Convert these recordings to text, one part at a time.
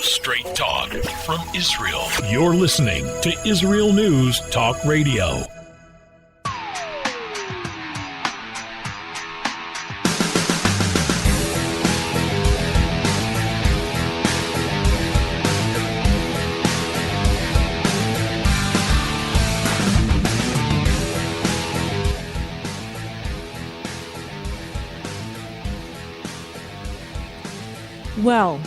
Straight talk from Israel. You're listening to Israel News Talk Radio. Well,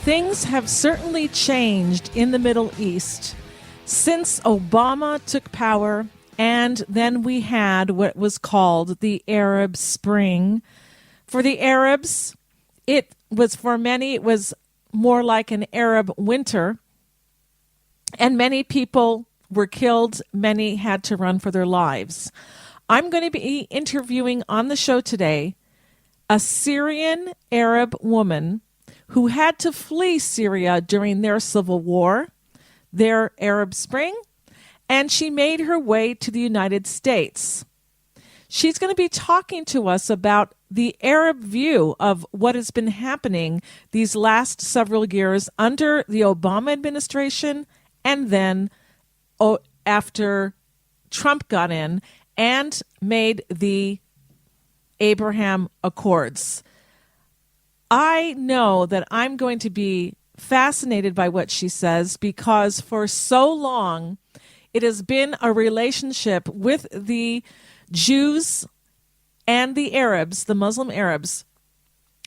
things have certainly changed in the Middle East since Obama took power, and then we had what was called the Arab Spring. For the Arabs, for many, it was more like an Arab winter, and many people were killed. Many had to run for their lives. I'm going to be interviewing on the show today a Syrian Arab woman who had to flee Syria during their civil war, their Arab Spring, and she made her way to the United States. She's going to be talking to us about the Arab view of what has been happening these last several years under the Obama administration and then after Trump got in and made the Abraham Accords. I know that I'm going to be fascinated by what she says because for so long it has been a relationship with the Jews and the Arabs, the Muslim Arabs,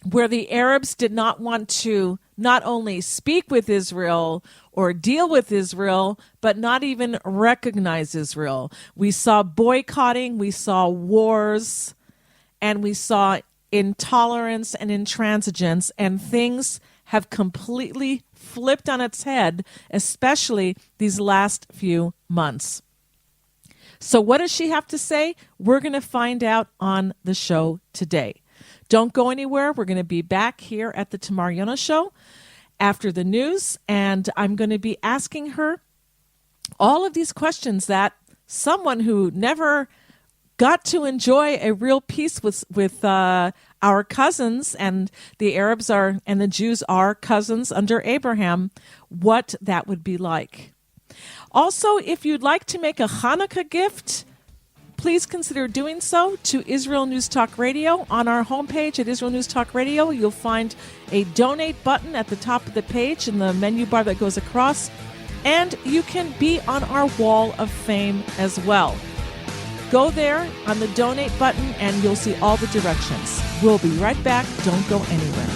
where the Arabs did not want to not only speak with Israel or deal with Israel, but not even recognize Israel. We saw boycotting, we saw wars, and we saw intolerance and intransigence, and things have completely flipped on its head, especially these last few months. So what does she have to say? We're going to find out on the show today. Don't go anywhere. We're going to be back here at the Tamar Yonah Show after the news, and I'm going to be asking her all of these questions that someone who never got to enjoy a real peace with our cousins, and the Arabs are and the Jews are cousins under Abraham, what that would be like. Also, if you'd like to make a Hanukkah gift, please consider doing so to Israel News Talk Radio. On our homepage at Israel News Talk Radio, you'll find a donate button at the top of the page in the menu bar that goes across, and you can be on our wall of fame as well. Go there on the donate button and you'll see all the directions. We'll be right back. Don't go anywhere.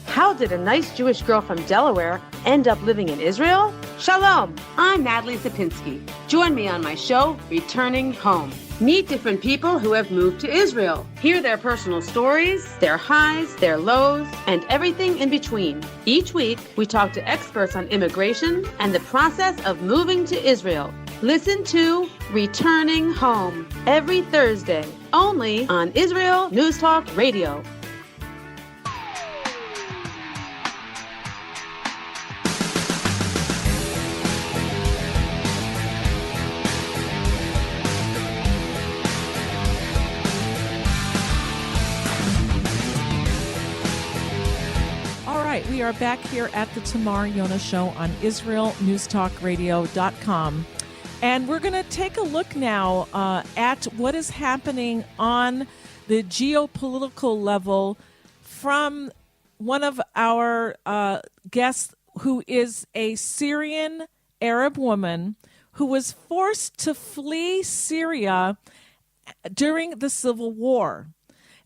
How did a nice Jewish girl from Delaware end up living in Israel? Shalom, I'm Natalie Sapinski. Join me on my show, Returning Home. Meet different people who have moved to Israel. Hear their personal stories, their highs, their lows, and everything in between. Each week, we talk to experts on immigration and the process of moving to Israel. Listen to Returning Home every Thursday, only on Israel News Talk Radio. We are back here at the Tamar Yonah Show on IsraelNewsTalkRadio.com. And we're going to take a look now at what is happening on the geopolitical level from one of our guests who is a Syrian Arab woman who was forced to flee Syria during the civil war.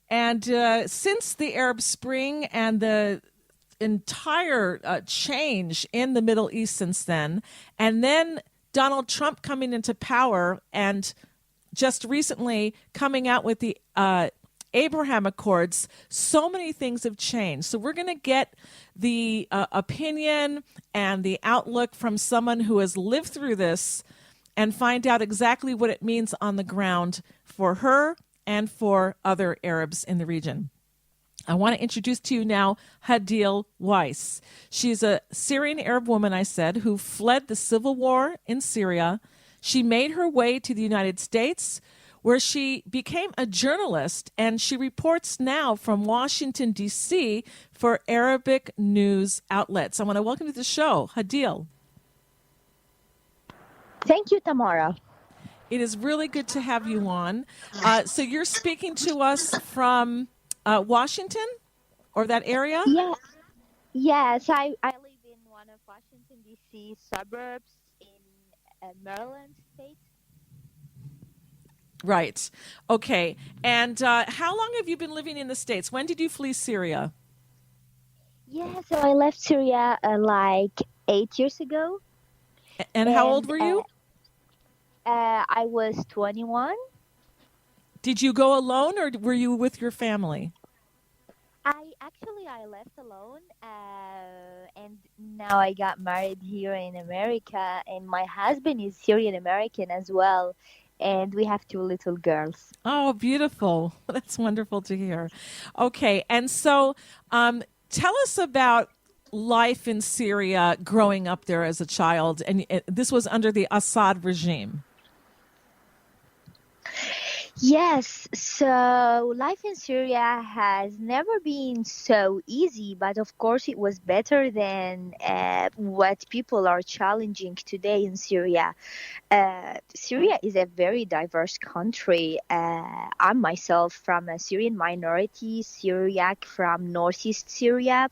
And since the Arab Spring and the entire change in the Middle East since then, and then Donald Trump coming into power and just recently coming out with the Abraham Accords, so many things have changed. So we're going to get the opinion and the outlook from someone who has lived through this and find out exactly what it means on the ground for her and for other Arabs in the region. I want to introduce to you now Hadil Weiss. She's a Syrian Arab woman, I said, who fled the civil war in Syria. She made her way to the United States, where she became a journalist, and she reports now from Washington, D.C. for Arabic news outlets. I want to welcome you to the show, Hadil. Thank you, Tamara. It is really good to have you on. So you're speaking to us from Washington or that area? Yeah, yes, I live in one of Washington, D.C. suburbs in Maryland state. Right. Okay. And how long have you been living in the States? When did you flee Syria? Yeah, so I left Syria like 8 years ago. And how old were you? I was 21. Did you go alone or were you with your family? I left alone, and now I got married here in America, and my husband is Syrian American as well, and we have two little girls. Oh, beautiful. That's wonderful to hear. Okay. And so tell us about life in Syria growing up there as a child. And this was under the Assad regime. Yes, so life in Syria has never been so easy, but of course it was better than what people are challenging today in Syria. Syria is a very diverse country. I'm myself from a Syrian minority, Syriac from northeast Syria.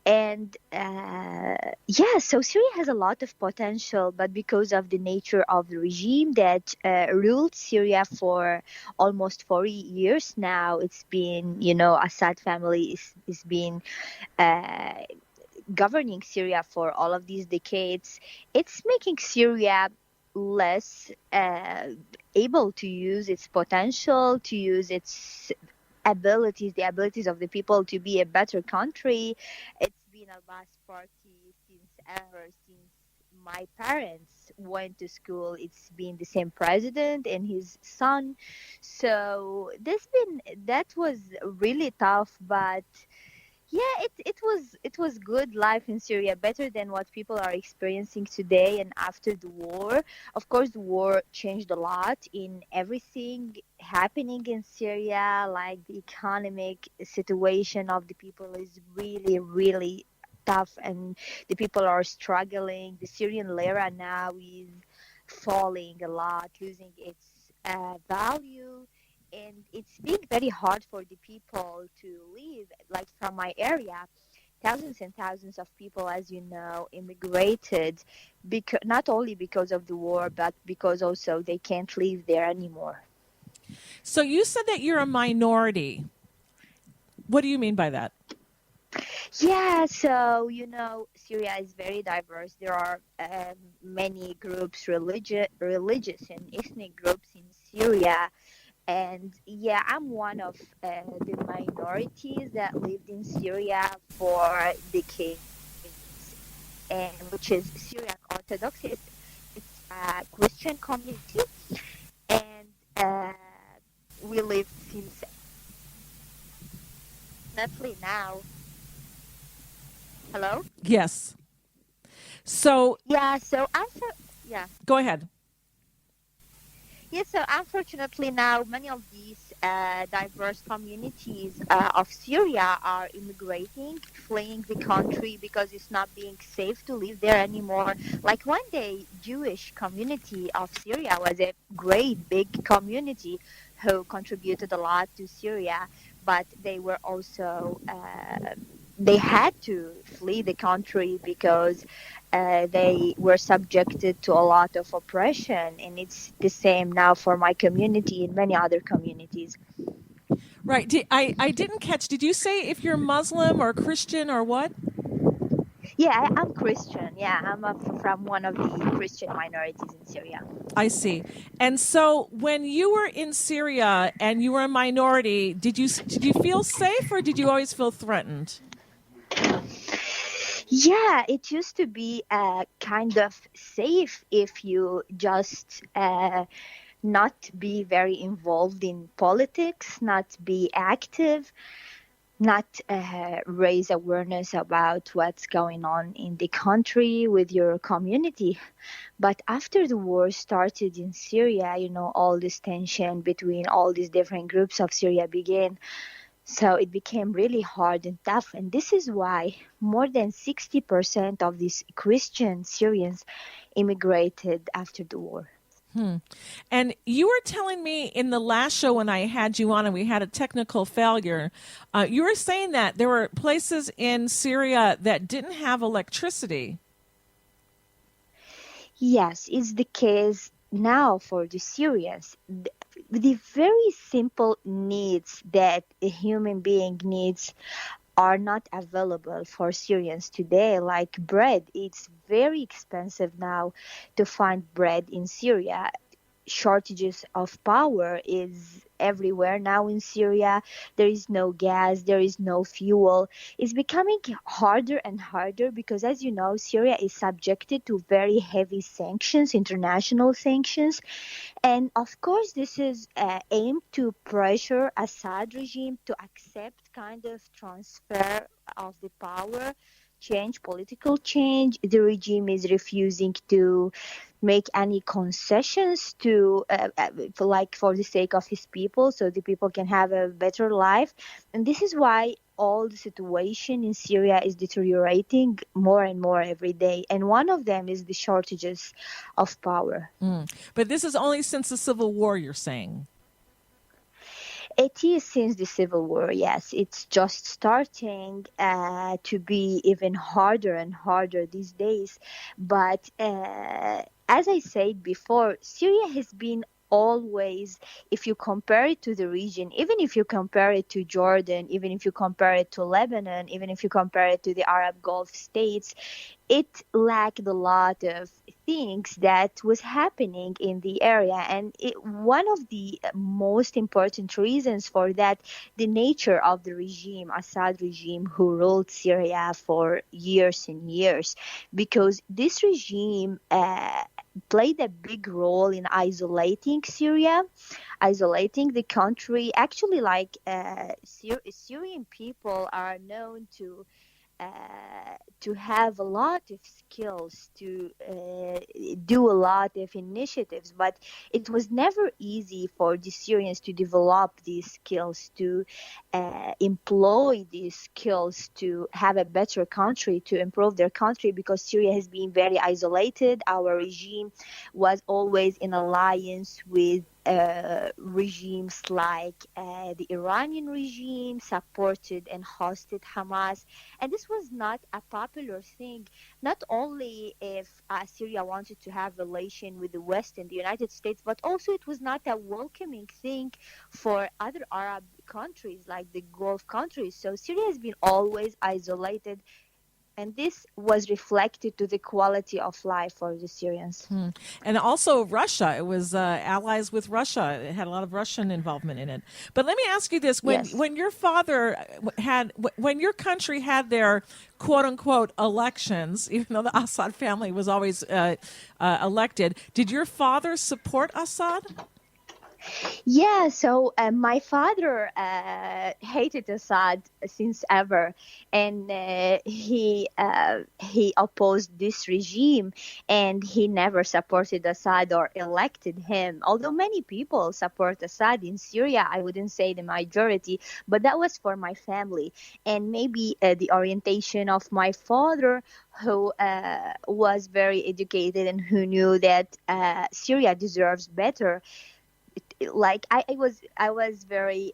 And so Syria has a lot of potential, but because of the nature of the regime that ruled Syria for almost 40 years now, it's been, Assad family is been governing Syria for all of these decades. It's making Syria less able to use its potential, to use its abilities, the abilities of the people to be a better country. It's been Abbas party since my parents went to school. It's been the same president and his son. So that was really tough, but yeah, it was good life in Syria, better than what people are experiencing today and after the war. Of course, the war changed a lot in everything happening in Syria, like the economic situation of the people is really, really tough, and the people are struggling. The Syrian lira now is falling a lot, losing its value, and it's being very hard for the people to live. Like from my area, thousands and thousands of people, as you know, immigrated, because not only because of the war, but because also they can't live there anymore. So you said that you're a minority. What do you mean by that? Yeah, so Syria is very diverse. There are many groups, religious and ethnic groups in Syria. And yeah, I'm one of the minorities that lived in Syria for decades, and which is Syriac Orthodox. It's a Christian community, and we live since definitely now. Hello? Yes. So Yeah, so yeah. go ahead. Yes, so unfortunately now many of these diverse communities of Syria are immigrating, fleeing the country because it's not being safe to live there anymore. Like one day, Jewish community of Syria was a great big community who contributed a lot to Syria, but they were also they had to flee the country because they were subjected to a lot of oppression, and it's the same now for my community and many other communities. Right. I didn't catch. Did you say if you're Muslim or Christian or what? Yeah, I'm Christian. Yeah, from one of the Christian minorities in Syria. I see. And so when you were in Syria and you were a minority, did you feel safe or did you always feel threatened? Yeah, it used to be kind of safe if you just not be very involved in politics, not be active. not raise awareness about what's going on in the country with your community. But after the war started in Syria, all this tension between all these different groups of Syria began. So it became really hard and tough. And this is why more than 60% of these Christian Syrians immigrated after the war. And you were telling me in the last show when I had you on and we had a technical failure, you were saying that there were places in Syria that didn't have electricity. Yes, it's the case now for the Syrians. The very simple needs that a human being needs are not available for Syrians today, like bread. It's very expensive now to find bread in Syria. Shortages of power is everywhere now in Syria. There is no gas, there is no fuel. It's becoming harder and harder because, as you know, Syria is subjected to very heavy sanctions, international sanctions. And of course, this is aimed to pressure Assad regime to accept kind of transfer of the power, political change. The regime is refusing to make any concessions to for the sake of his people, so the people can have a better life. And this is why all the situation in Syria is deteriorating more and more every day. And one of them is the shortages of power. But this is only since the civil war, you're saying? It is since the civil war, yes. It's just starting to be even harder and harder these days. But as I said before, Syria has been always, if you compare it to the region, even if you compare it to Jordan, even if you compare it to Lebanon, even if you compare it to the Arab Gulf states, it lacked a lot of things that was happening in the area. And one of the most important reasons for that, the nature of the regime, Assad regime, who ruled Syria for years and years, because this regime played a big role in isolating Syria, isolating the country. Actually, Syrian people are known to have a lot of skills, to do a lot of initiatives, but it was never easy for the Syrians to develop these skills, to employ these skills to have a better country, to improve their country, because Syria has been very isolated. Our regime was always in alliance with regimes like the Iranian regime, supported and hosted Hamas. And this was not a popular thing, not only if Syria wanted to have relation with the West and the United States, but also it was not a welcoming thing for other Arab countries like the Gulf countries. So Syria has been always isolated. And this was reflected to the quality of life for the Syrians. And also Russia. It was allies with Russia. It had a lot of Russian involvement in it. But let me ask you this. When your father when your country had their quote unquote elections, even though the Assad family was always elected, did your father support Assad? Yeah, so my father hated Assad since ever, and he opposed this regime, and he never supported Assad or elected him. Although many people support Assad in Syria, I wouldn't say the majority, but that was for my family, and maybe the orientation of my father, who was very educated and who knew that Syria deserves better. I was very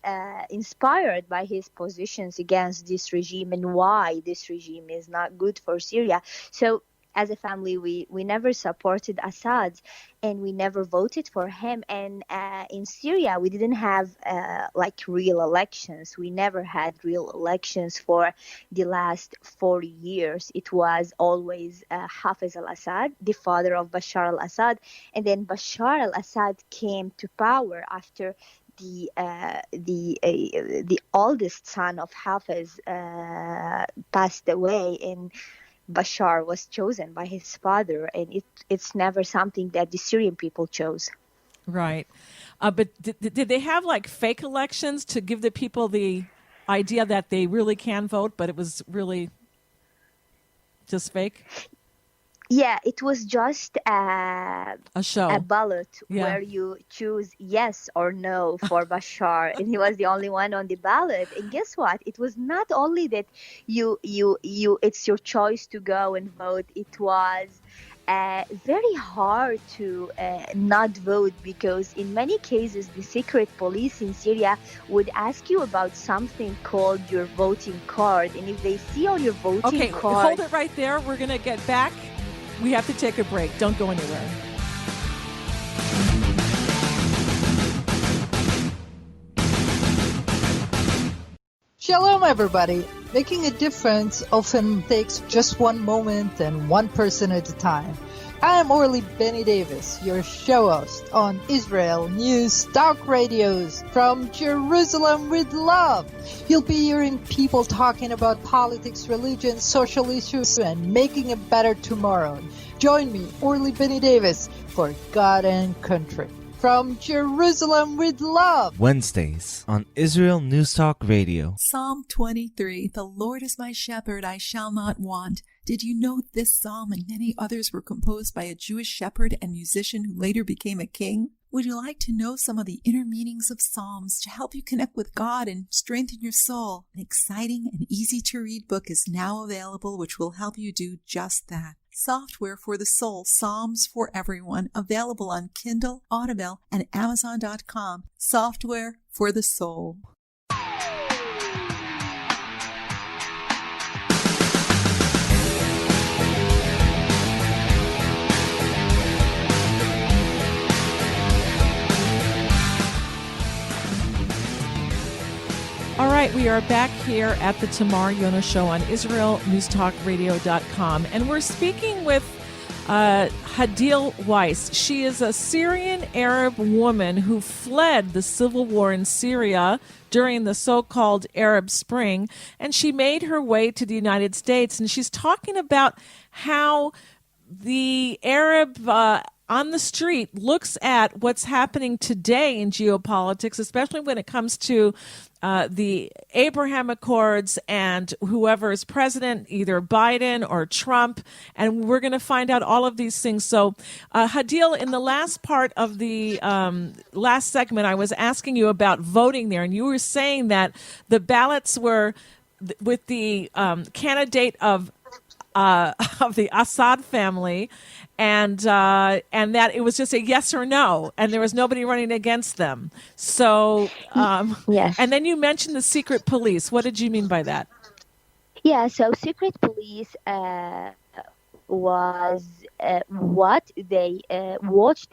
inspired by his positions against this regime and why this regime is not good for Syria. So as a family, we never supported Assad, and we never voted for him. And in Syria, we didn't have real elections. We never had real elections for the last 40 years. It was always Hafez al-Assad, the father of Bashar al-Assad. And then Bashar al-Assad came to power after the oldest son of Hafez passed away, and Bashar was chosen by his father, and it's never something that the Syrian people chose. Right. But did they have fake elections to give the people the idea that they really can vote, but it was really just fake? Yeah, it was just a show. ballot Yeah. where you choose yes or no for Bashar, and he was the only one on the ballot. And guess what? It was not only that you it's your choice to go and vote. It was very hard to not vote, because in many cases the secret police in Syria would ask you about something called your voting card, and if they see on your voting card... Hold it right there. We're going to get back. We have to take a break. Don't go anywhere. Shalom, everybody. Making a difference often takes just one moment and one person at a time. I am Orly Benny Davis, your show host on Israel News Talk Radios from Jerusalem with Love. You'll be hearing people talking about politics, religion, social issues, and making a better tomorrow. Join me, Orly Benny Davis, for God and Country. From Jerusalem with Love. Wednesdays on Israel News Talk Radio. Psalm 23, the Lord is my shepherd, I shall not want. Did you know this psalm and many others were composed by a Jewish shepherd and musician who later became a king? Would you like to know some of the inner meanings of psalms to help you connect with God and strengthen your soul? An exciting and easy-to-read book is now available which will help you do just that. Software for the Soul, Psalms for Everyone, available on Kindle, Audible, and Amazon.com. Software for the Soul. All right, we are back here at the Tamar Yonah Show on IsraelNewsTalkRadio.com, and we're speaking with Hadil Weiss. She is a Syrian Arab woman who fled the civil war in Syria during the so-called Arab Spring, and she made her way to the United States, and she's talking about how the Arab on the street looks at what's happening today in geopolitics, especially when it comes to the Abraham Accords and whoever is president, either Biden or Trump. And we're going to find out all of these things. So, Hadil, in the last part of the last segment, I was asking you about voting there. And you were saying that the ballots were with the candidate of the Assad family, and that it was just a yes or no, and there was nobody running against them. So, yes. And then you mentioned the secret police. What did you mean by that? Yeah, so secret police was what they watch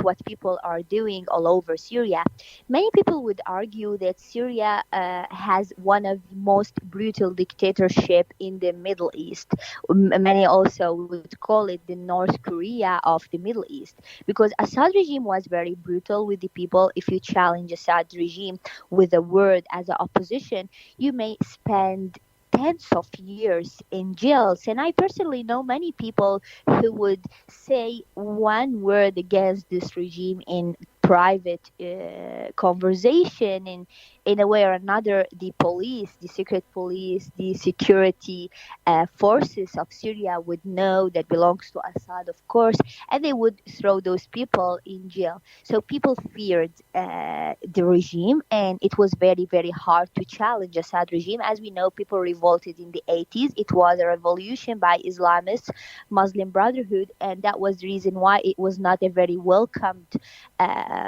what people are doing all over Syria. Many people would argue that Syria has one of the most brutal dictatorship in the Middle East. Many also would call it the North Korea of the Middle East, because Assad regime was very brutal with the people. If you challenge Assad regime with a word as an opposition, you may spend tens of years in jails. And I personally know many people who would say one word against this regime in private conversation, and in a way or another, the police, the secret police, the security forces of Syria would know that belongs to Assad, of course, and they would throw those people in jail. So people feared the regime, and it was very, very hard to challenge Assad regime. As we know, people revolted in the 80s. It was a revolution by Islamists, Muslim Brotherhood, and that was the reason why it was not a very welcomed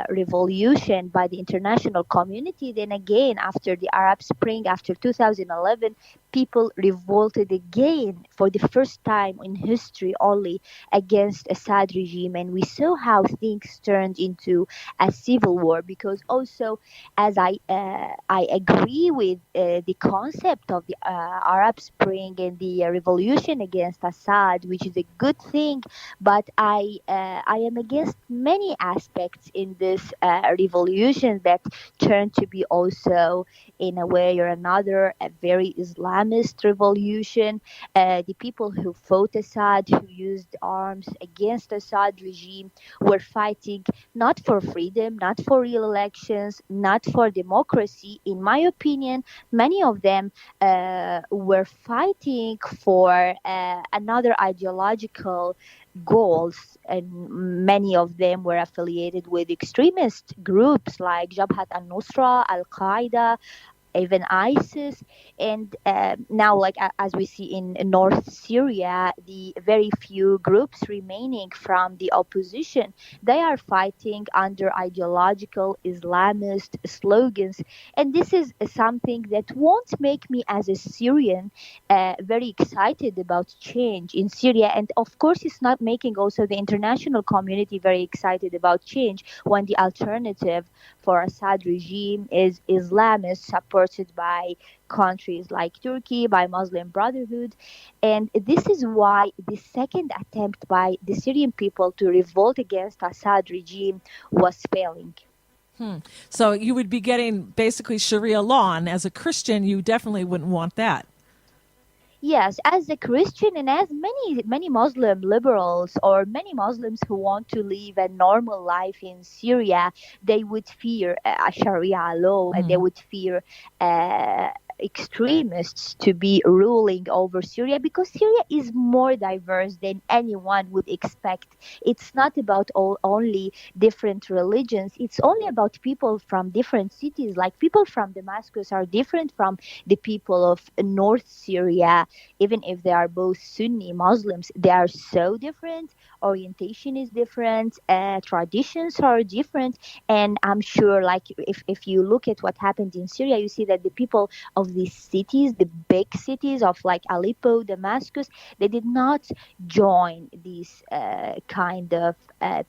revolution by the international community. Then again, after the Arab Spring, after 2011, people revolted again for the first time in history only against Assad regime, and we saw how things turned into a civil war. Because also, as I agree with the concept of the Arab Spring and the revolution against Assad, which is a good thing, but I am against many aspects in this revolution that turned to be also, in a way or another, a very Islamic Islamist revolution. The people who fought Assad, who used arms against Assad regime, were fighting not for freedom, not for real elections, not for democracy. In my opinion, many of them were fighting for another ideological goals, and many of them were affiliated with extremist groups like Jabhat al-Nusra, Al-Qaeda, even ISIS. And now, like as we see in North Syria, the very few groups remaining from the opposition, they are fighting under ideological Islamist slogans. And this is something that won't make me as a Syrian very excited about change in Syria. And of course, it's not making also the international community very excited about change when the alternative for Assad regime is Islamist, supported by countries like Turkey, by Muslim Brotherhood. And this is why the second attempt by the Syrian people to revolt against Assad regime was failing. So you would be getting basically Sharia law, and as a Christian, you definitely wouldn't want that. Yes, as a Christian and as many Muslim liberals or many Muslims who want to live a normal life in Syria, they would fear a Sharia law, and they would fear extremists to be ruling over Syria, because Syria is more diverse than anyone would expect. It's not about only different religions. It's only about people from different cities. Like people from Damascus are different from the people of North Syria, even if they are both Sunni Muslims. They are so different. Orientation is different. Traditions are different. And I'm sure, like, if you look at what happened in Syria, you see that the people of these cities, the big cities of like Aleppo, Damascus, they did not join these kind of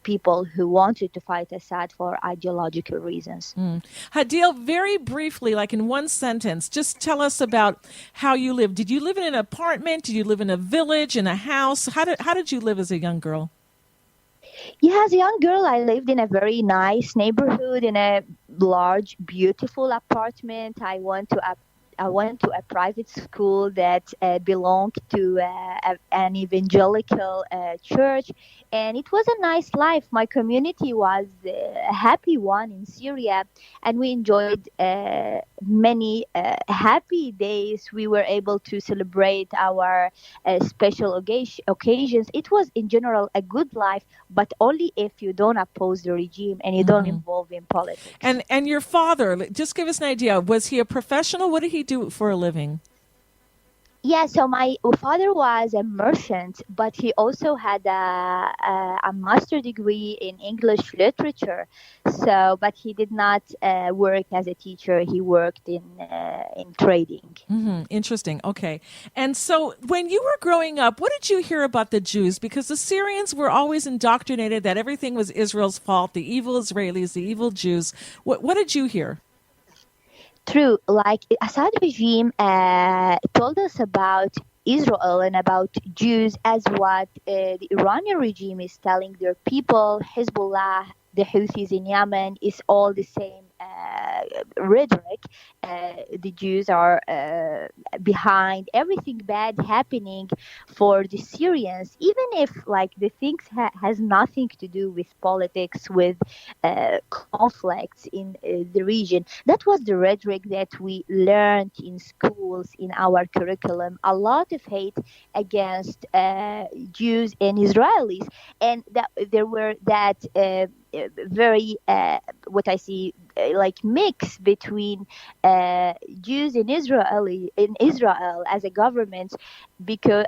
people who wanted to fight Assad for ideological reasons. Hadil, very briefly, like in one sentence, just tell us about how you lived. Did you live in an apartment? Did you live in a village, in a house? How did you live as a young girl? Yeah, as a young girl, I lived in a very nice neighborhood, in a large, beautiful apartment. I went to a private school that belonged to an evangelical church, and it was a nice life. My community was a happy one in Syria, and we enjoyed many happy days. We were able to celebrate our special occasions. It was, in general, a good life, but only if you don't oppose the regime and you don't involve in politics. And your father, just give us an idea. Was he a professional? What did he do for a living? Yeah, so my father was a merchant, but he also had a master degree in English literature. So, but he did not work as a teacher. He worked in trading. Interesting. Okay. And so when you were growing up, what did you hear about the Jews? Because the Syrians were always indoctrinated that everything was Israel's fault, the evil Israelis, the evil Jews. What did you hear? True, like Assad regime told us about Israel and about Jews as what the Iranian regime is telling their people. Hezbollah, the Houthis in Yemen, is all the same rhetoric. The Jews are behind everything bad happening for the Syrians, even if like the things has nothing to do with politics, with conflicts in the region. That was the rhetoric that we learned in schools, in our curriculum. A lot of hate against Jews and Israelis, and that there were that very what I see like mix between Jews in Israel as a government, because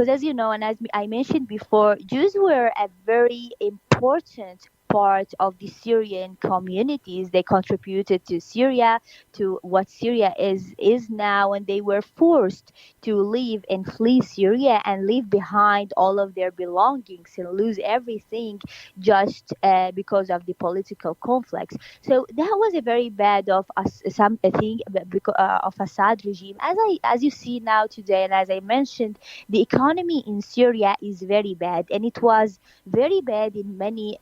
as you know, and as I mentioned before, Jews were a very important part of the Syrian communities. They contributed to Syria, to what Syria is now, and they were forced to leave and flee Syria and leave behind all of their belongings and lose everything just because of the political conflicts. So that was a very bad of something of Assad regime. As you see now today, and as I mentioned, the economy in Syria is very bad, and it was very bad in many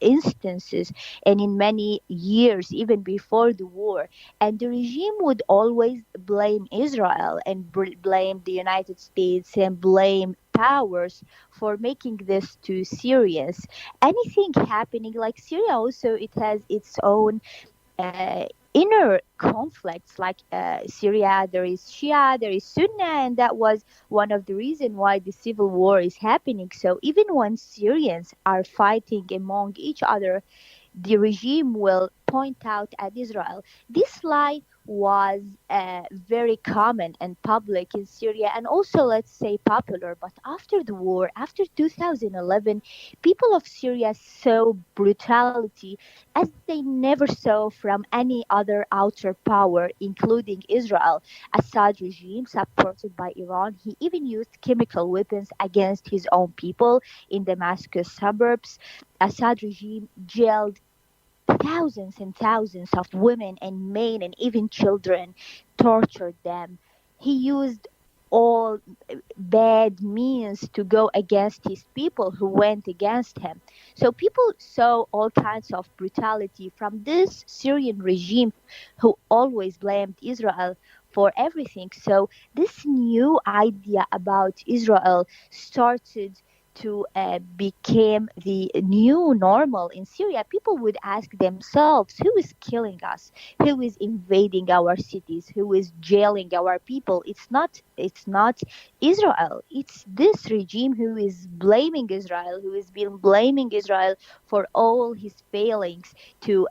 instances and in many years, even before the war. And the regime would always blame Israel and blame the United States and blame powers for making this to Syrians. Anything happening, like Syria also, it has its own uh, inner conflicts. Like Syria, there is Shia, there is Sunni, and that was one of the reasons why the civil war is happening. So even when Syrians are fighting among each other, the regime will point out at Israel. This lie was very common and public in Syria, and also, let's say, popular. But after the war, after 2011, people of Syria saw brutality as they never saw from any other outer power, including Israel. Assad regime, supported by Iran, he even used chemical weapons against his own people in Damascus suburbs. Assad regime jailed thousands and thousands of women and men and even children, tortured them. He used all bad means to go against his people who went against him. So people saw all kinds of brutality from this Syrian regime who always blamed Israel for everything. So this new idea about Israel started to become the new normal in Syria. People would ask themselves, who is killing us? Who is invading our cities? Who is jailing our people? It's not Israel. It's this regime who is blaming Israel, who has been blaming Israel for all his failings to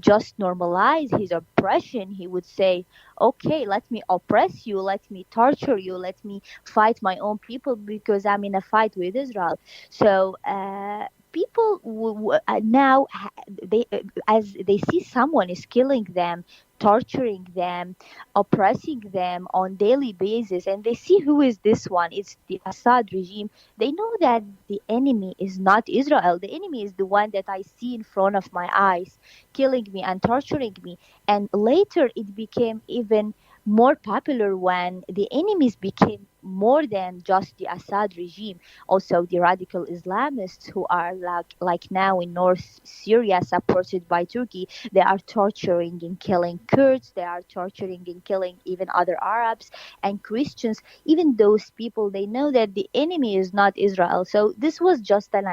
just normalize his oppression. He would say, okay, let me oppress you, let me torture you, let me fight my own people because I'm in a fight with Israel. So people now, as they see someone is killing them, torturing them, oppressing them on daily basis, and they see who is this one, it's the Assad regime, they know that the enemy is not Israel. The enemy is the one that I see in front of my eyes, killing me and torturing me. And later it became even more popular when the enemies became more than just the Assad regime. Also, the radical Islamists who are like now in North Syria, supported by Turkey, they are torturing and killing Kurds. They are torturing and killing even other Arabs and Christians. Even those people, they know that the enemy is not Israel. So this was just an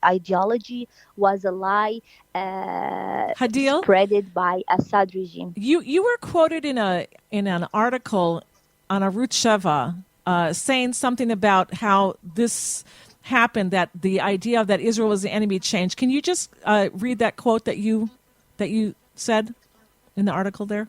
ideology, was a lie Hadil, spreaded by Assad regime. you were quoted in an article on Arut Sheva saying something about how this happened, that the idea that Israel was the enemy changed. Can you just read that quote that you said in the article there?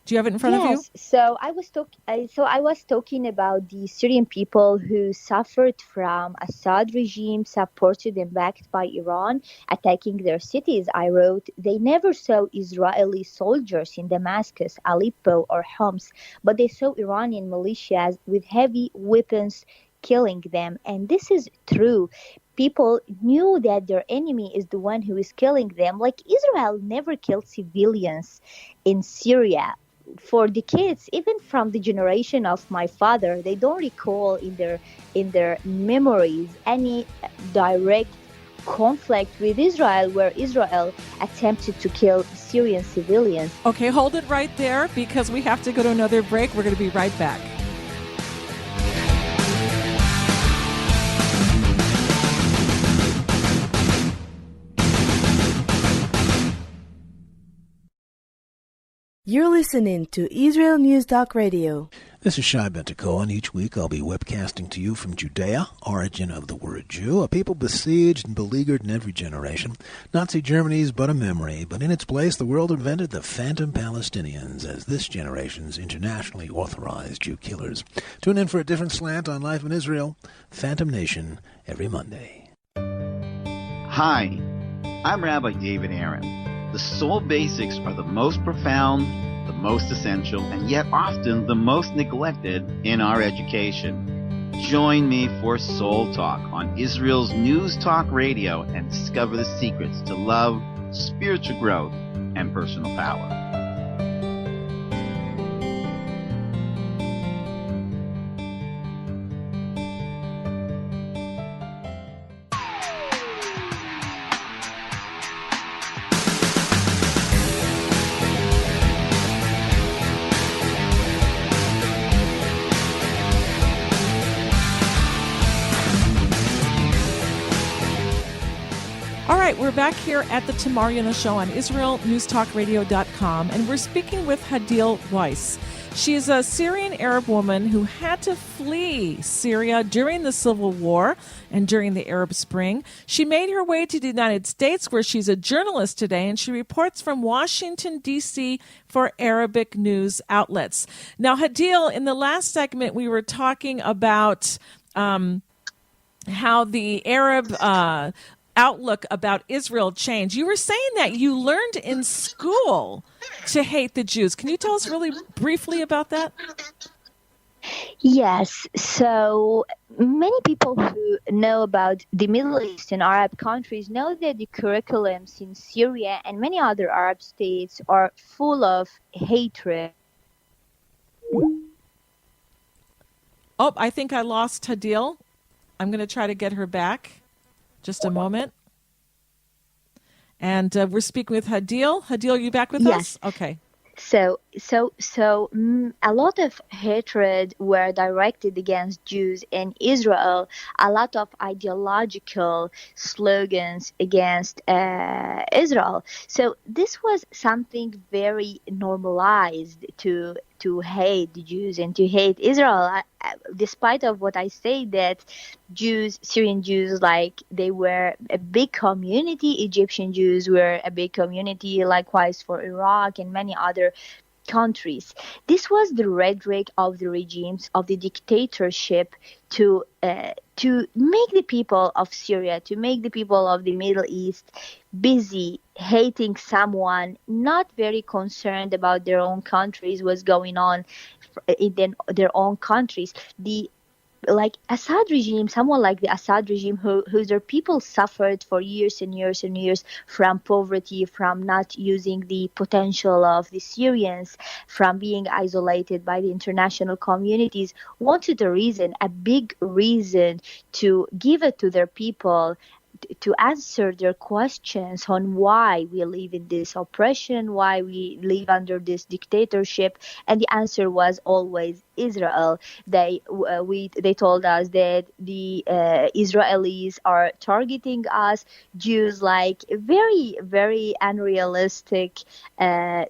Do you have it in front of you? Yes. So I was talking about the Syrian people who suffered from Assad regime, supported and backed by Iran, attacking their cities. I wrote, they never saw Israeli soldiers in Damascus, Aleppo, or Homs, but they saw Iranian militias with heavy weapons killing them. And this is true. People knew that their enemy is the one who is killing them. Like Israel never killed civilians in Syria. For decades, even from the generation of my father, they don't recall in their memories any direct conflict with Israel where Israel attempted to kill Syrian civilians. Okay, hold it right there because we have to go to another break. We're going to be right back. You're listening to Israel News Talk Radio. This is Shai Ben-Tekoa, and each week I'll be webcasting to you from Judea, origin of the word Jew, a people besieged and beleaguered in every generation. Nazi Germany's but a memory, but in its place the world invented the phantom Palestinians as this generation's internationally authorized Jew killers. Tune in for a different slant on life in Israel, Phantom Nation, every Monday. Hi, I'm Rabbi David Aaron. The soul basics are the most profound, the most essential, and yet often the most neglected in our education. Join me for Soul Talk on Israel's News Talk Radio and discover the secrets to love, spiritual growth, and personal power. right, we're back here at the Tamar Yonah Show on IsraelNewsTalkRadio.com, and we're speaking with Hadil Weiss. She is a Syrian Arab woman who had to flee Syria during the Civil War and during the Arab Spring. She made her way to the United States, where she's a journalist today, and she reports from Washington, D.C. for Arabic news outlets. Now, Hadil, in the last segment, we were talking about how the Arab outlook about Israel changed. You were saying that you learned in school to hate the Jews. Can you tell us really briefly about that? Yes. So many people who know about the Middle East and Arab countries know that the curriculums in Syria and many other Arab states are full of hatred. Oh, I think I lost Hadil. I'm going to try to get her back. Just a moment. And we're speaking with Hadil. Hadil, are you back with us? Okay. So a lot of hatred were directed against Jews in Israel. A lot of ideological slogans against Israel. So this was something very normalized to hate the Jews and to hate Israel. Despite of what I say, that Jews, Syrian Jews, like they were a big community. Egyptian Jews were a big community, likewise for Iraq and many other countries. This was the rhetoric of the regimes of the dictatorship to make the people of Syria, to make the people of the Middle East busy hating someone, not very concerned about their own countries, what's going on in their own countries. Like Assad regime, someone like the Assad regime, whose their people suffered for years and years and years from poverty, from not using the potential of the Syrians, from being isolated by the international communities, wanted a big reason to give it to their people, to answer their questions on why we live in this oppression, why we live under this dictatorship, and the answer was always Israel. They told us that the Israelis are targeting us, Jews, like very, very unrealistic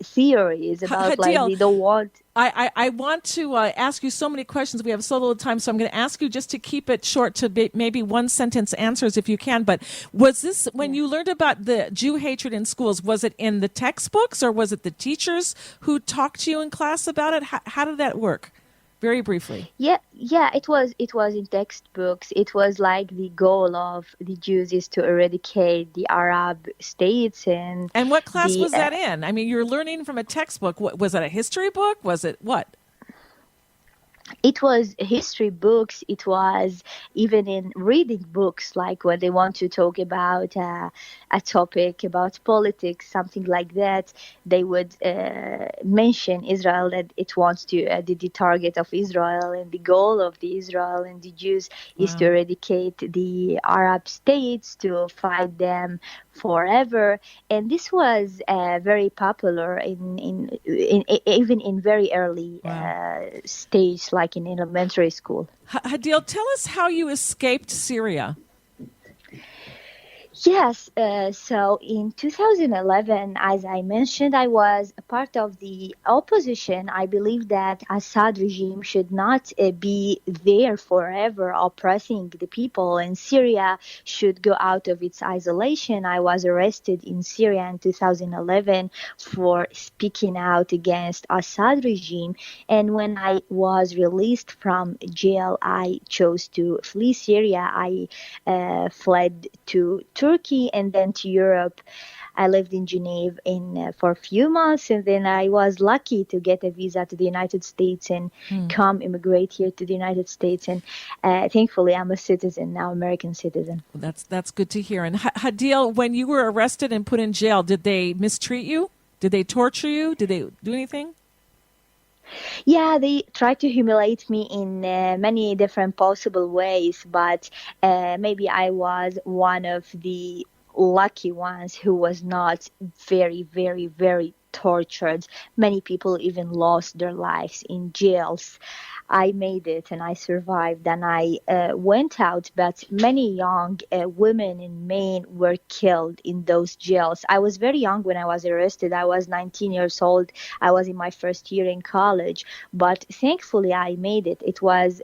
theories about Hadil, they don't want. I want to ask you so many questions. We have so little time, so I'm going to ask you just to keep it short to maybe one sentence answers if you can. But was this, when you learned about the Jew hatred in schools, was it in the textbooks or was it the teachers who talked to you in class about it? How did that work? Very briefly. Yeah, it was in textbooks. It was like the goal of the Jews is to eradicate the Arab states. And what class was that in? I mean, you're learning from a textbook. Was that a history book? Was it what? It was history books. It was even in reading books, like when they want to talk about a topic about politics, something like that, they would mention Israel, that it wants to the target of Israel and the goal of the Israel and the Jews is to eradicate the Arab states, to fight them forever. And this was very popular in even in very early stage, like in elementary school. Hadil, tell us how you escaped Syria. Yes, so in 2011, as I mentioned, I was a part of the opposition. I believe that Assad regime should not be there forever oppressing the people, and Syria should go out of its isolation. I was arrested in Syria in 2011 for speaking out against Assad regime, and when I was released from jail, I chose to flee Syria. I fled to Turkey and then to Europe. I lived in Geneva for a few months, and then I was lucky to get a visa to the United States and immigrate here to the United States. And thankfully, I'm a citizen now, American citizen. That's good to hear. And Hadil, when you were arrested and put in jail, did they mistreat you? Did they torture you? Did they do anything? Yeah, they tried to humiliate me in many different possible ways, but maybe I was one of the lucky ones who was not very, very, very tortured. Many people even lost their lives in jails. I made it and I survived and I went out, but many young women and men were killed in those jails. I was very young when I was arrested. I was 19 years old. I was in my first year in college, but thankfully I made it. It was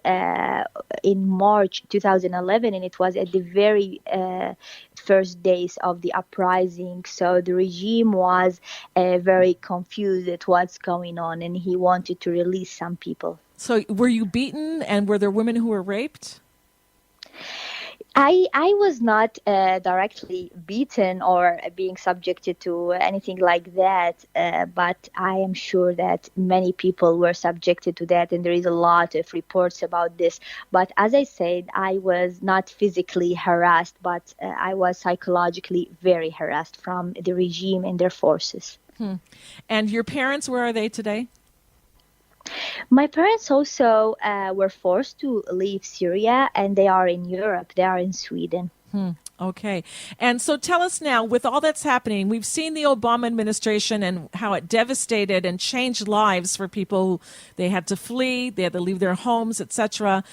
in March 2011, and it was at the very first days of the uprising. So the regime was very confused at what's going on, and he wanted to release some people. So were you beaten, and were there women who were raped? I was not directly beaten or being subjected to anything like that, but I am sure that many people were subjected to that, and there is a lot of reports about this. But as I said, I was not physically harassed, but I was psychologically very harassed from the regime and their forces. And your parents, where are they today? My parents also were forced to leave Syria, and they are in Europe. They are in Sweden. Okay. And so tell us now, with all that's happening, we've seen the Obama administration and how it devastated and changed lives for people. They had to flee, they had to leave their homes, etc.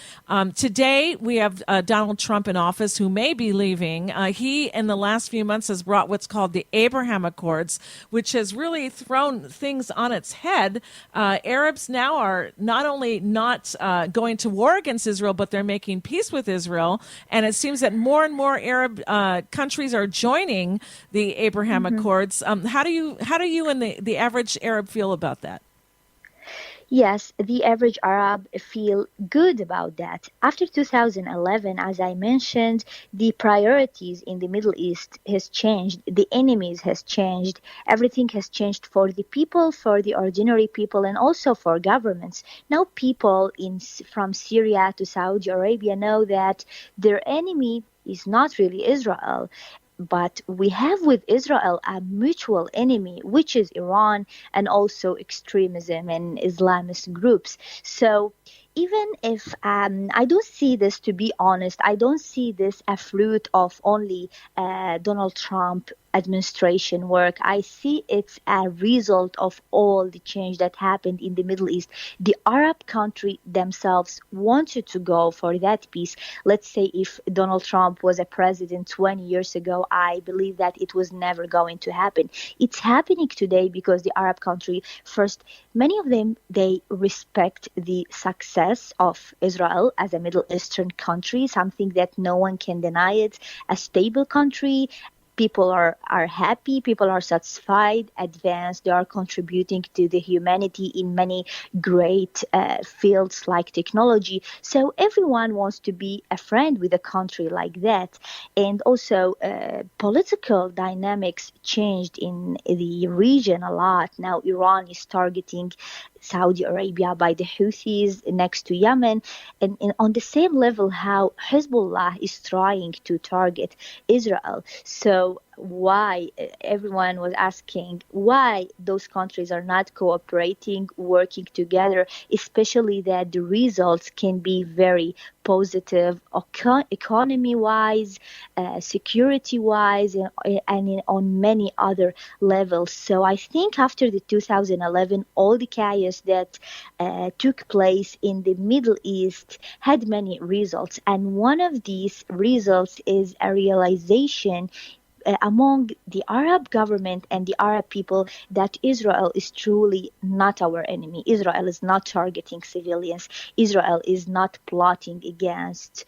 Today, we have Donald Trump in office, who may be leaving. He, in the last few months, has brought what's called the Abraham Accords, which has really thrown things on its head. Arabs now are not only not going to war against Israel, but they're making peace with Israel. And it seems that more and more Arab countries are joining the Abraham Accords. How do you and the average Arab feel about that? Yes, the average Arab feel good about that. After 2011, as I mentioned, the priorities in the Middle East has changed. The enemies has changed. Everything has changed for the people, for the ordinary people, and also for governments. Now people from Syria to Saudi Arabia know that their enemy is not really Israel. But we have with Israel a mutual enemy, which is Iran, and also extremism and Islamist groups. So even if I don't see this, to be honest, I don't see this a fruit of only Donald Trump administration work. I see it's a result of all the change that happened in the Middle East. The Arab country themselves wanted to go for that peace. Let's say if Donald Trump was a president 20 years ago, I believe that it was never going to happen. It's happening today because the Arab country, first, many of them, they respect the success of Israel as a Middle Eastern country, something that no one can deny it, a stable country. People are happy, people are satisfied, advanced, they are contributing to the humanity in many great fields like technology. So everyone wants to be a friend with a country like that. And also political dynamics changed in the region a lot. Now Iran is targeting Saudi Arabia by the Houthis next to Yemen, and on the same level how Hezbollah is trying to target Israel. So why everyone was asking why those countries are not cooperating, working together, especially that the results can be very positive economy-wise, security-wise, and on many other levels. So I think after the 2011, all the chaos that took place in the Middle East had many results. And one of these results is a realization among the Arab government and the Arab people that Israel is truly not our enemy. Israel is not targeting civilians. Israel is not plotting against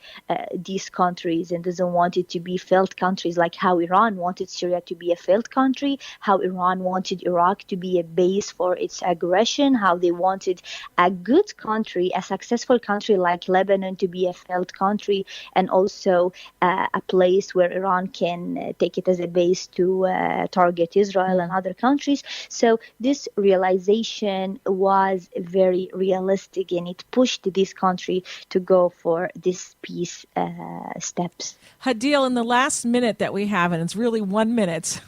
these countries and doesn't want it to be failed countries, like how Iran wanted Syria to be a failed country, how Iran wanted Iraq to be a base for its aggression, how they wanted a good country, a successful country like Lebanon to be a failed country, and also a place where Iran can take it as a base to target Israel and other countries. So this realization was very realistic, and it pushed this country to go for this peace steps. Hadil, in the last minute that we have, and it's really 1 minute,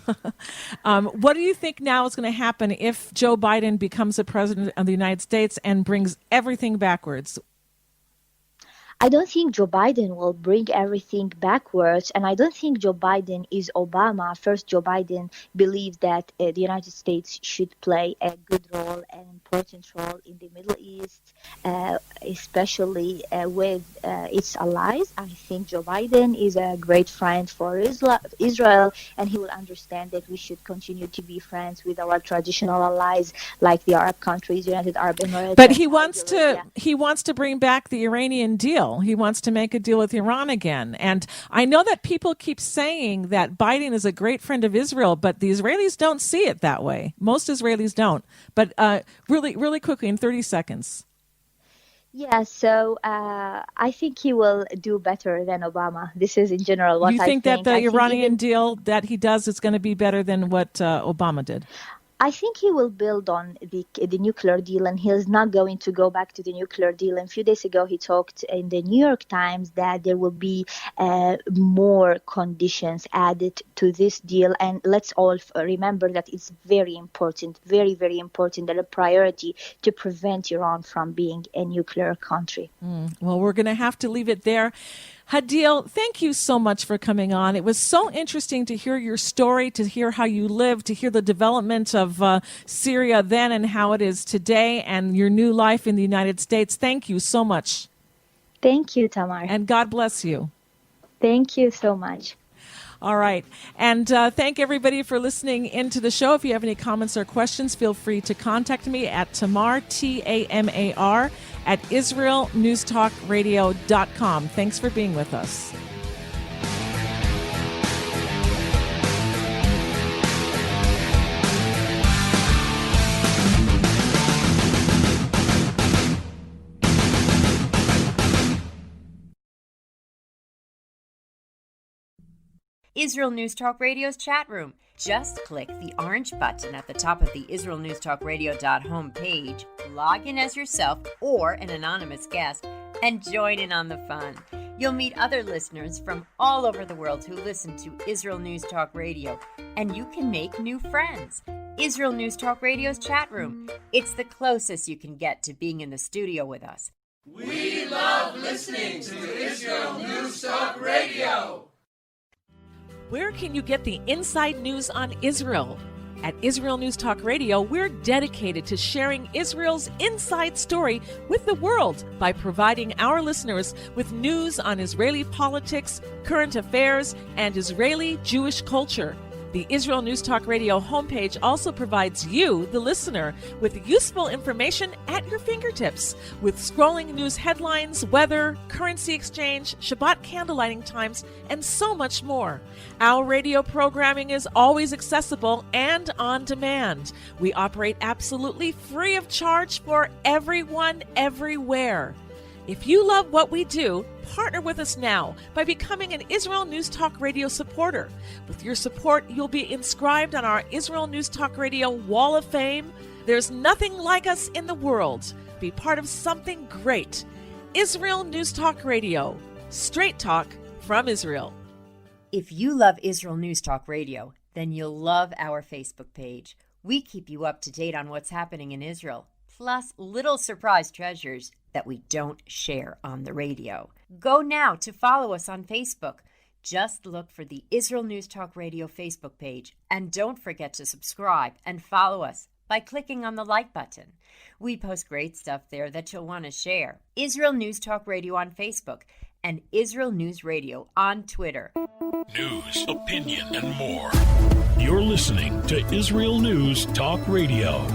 what do you think now is going to happen if Joe Biden becomes the president of the United States and brings everything backwards? I don't think Joe Biden will bring everything backwards, and I don't think Joe Biden is Obama. First, Joe Biden believes that the United States should play a good role, an important role in the Middle East, especially with its allies. I think Joe Biden is a great friend for Israel, and he will understand that we should continue to be friends with our traditional allies like the Arab countries, United Arab Emirates. But he wants to bring back the Iranian deal. He wants to make a deal with Iran again. And I know that people keep saying that Biden is a great friend of Israel, but the Israelis don't see it that way. Most Israelis don't. But really quickly, in 30 seconds. Yeah, so I think he will do better than Obama. This is in general what I think. You think that the Iranian deal that he does is going to be better than what Obama did? I think he will build on the nuclear deal, and he's not going to go back to the nuclear deal. And a few days ago, he talked in the New York Times that there will be more conditions added to this deal. And let's all remember that it's very important, very, very important, and a priority to prevent Iran from being a nuclear country. Well, we're going to have to leave it there. Hadil, thank you so much for coming on. It was so interesting to hear your story, to hear how you live, to hear the development of Syria then and how it is today, and your new life in the United States. Thank you so much. Thank you, Tamar. And God bless you. Thank you so much. All right. And thank everybody for listening into the show. If you have any comments or questions, feel free to contact me at Tamar, Tamar, at IsraelNewsTalkRadio.com. Thanks for being with us. Israel News Talk Radio's chat room. Just click the orange button at the top of the IsraelNewsTalkRadio.home page, log in as yourself or an anonymous guest, and join in on the fun. You'll meet other listeners from all over the world who listen to Israel News Talk Radio, and you can make new friends. Israel News Talk Radio's chat room. It's the closest you can get to being in the studio with us. We love listening to Israel News Talk Radio. Where can you get the inside news on Israel? At Israel News Talk Radio, we're dedicated to sharing Israel's inside story with the world by providing our listeners with news on Israeli politics, current affairs, and Israeli Jewish culture. The Israel News Talk Radio homepage also provides you, the listener, with useful information at your fingertips, with scrolling news headlines, weather, currency exchange, Shabbat candlelighting times, and so much more. Our radio programming is always accessible and on demand. We operate absolutely free of charge for everyone, everywhere. If you love what we do, partner with us now by becoming an Israel News Talk Radio supporter. With your support, you'll be inscribed on our Israel News Talk Radio Wall of Fame. There's nothing like us in the world. Be part of something great. Israel News Talk Radio. Straight talk from Israel. If you love Israel News Talk Radio, then you'll love our Facebook page. We keep you up to date on what's happening in Israel, plus little surprise treasures that we don't share on the radio. Go now to follow us on Facebook. Just look for the Israel News Talk Radio Facebook page, and don't forget to subscribe and follow us by clicking on the like button. We post great stuff there that you'll want to share. Israel News Talk Radio on Facebook and Israel News Radio on Twitter. News, opinion, and more. You're listening to Israel News Talk Radio.